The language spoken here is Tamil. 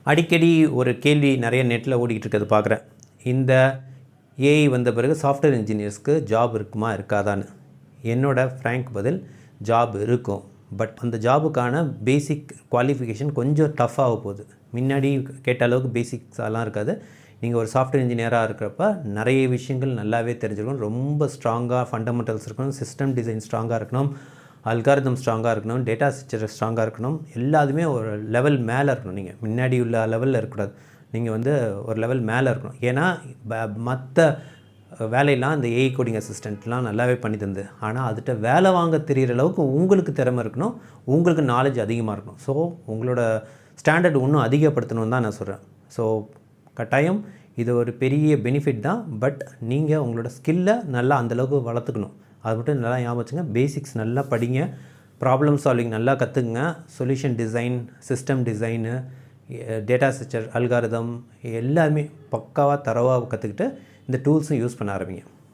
அடிக்கடி ஒரு கேள்வி நிறைய நெட்டில் ஓடிக்கிட்டு இருக்கிறது பார்க்குறேன். இந்த ஏஐ வந்த பிறகு சாஃப்ட்வேர் இன்ஜினியர்ஸ்க்கு ஜாப் இருக்குமா இருக்காதான்னு. என்னோட ஃப்ராங்க் பதில் ஜாப் இருக்கும். பட் அந்த ஜாபுக்கான பேசிக் குவாலிஃபிகேஷன் கொஞ்சம் டஃப்பாக போகுது. முன்னாடி கேட்ட அளவுக்கு பேசிக்ஸ் எல்லாம் இருக்காது. நீங்கள் ஒரு சாஃப்ட்வேர் இன்ஜினியராக இருக்கிறப்ப நிறைய விஷயங்கள் நல்லாவே தெரிஞ்சுக்கணும். ரொம்ப ஸ்ட்ராங்காக ஃபண்டமெண்டல்ஸ் இருக்கணும், சிஸ்டம் டிசைன் ஸ்ட்ராங்காக இருக்கணும், அல்காரிதம் ஸ்ட்ராங்காக இருக்கணும், டேட்டா ஸ்ட்ரக்சர் ஸ்ட்ராங்காக இருக்கணும். எல்லாத்துமே ஒரு லெவல் மேலே இருக்கணும். நீங்கள் முன்னாடி உள்ள லெவலில் இருக்கக்கூடாது. நீங்கள் ஒரு லெவல் மேலே இருக்கணும். ஏன்னா மற்ற வேலையெல்லாம் இந்த ஏஐ கோடிங் அசிஸ்டண்ட்லாம் நல்லாவே பண்ணி தந்து, ஆனால் அதுகிட்ட வேலை வாங்க தெரிகிற அளவுக்கு உங்களுக்கு திறமை இருக்கணும், உங்களுக்கு நாலேஜ் அதிகமாக இருக்கணும். ஸோ உங்களோட ஸ்டாண்டர்ட் இன்னும் அதிகப்படுத்தணும்னு தான் நான் சொல்கிறேன். ஸோ கட்டாயம் இது ஒரு பெரிய பெனிஃபிட் தான். பட் நீங்கள் உங்களோட ஸ்கில்லை நல்லா அந்தளவுக்கு வளர்த்துக்கணும். அது மட்டும் நல்லா ஞாபகம் வச்சுங்க. பேசிக்ஸ் நல்லா படிங்க, ப்ராப்ளம் சால்விங் நல்லா கற்றுக்குங்க, solution design, system design, data structure, algorithm எல்லாமே பக்காவாக தரவாக கற்றுக்கிட்டு இந்த டூல்ஸும் யூஸ் பண்ண ஆரம்பிங்க.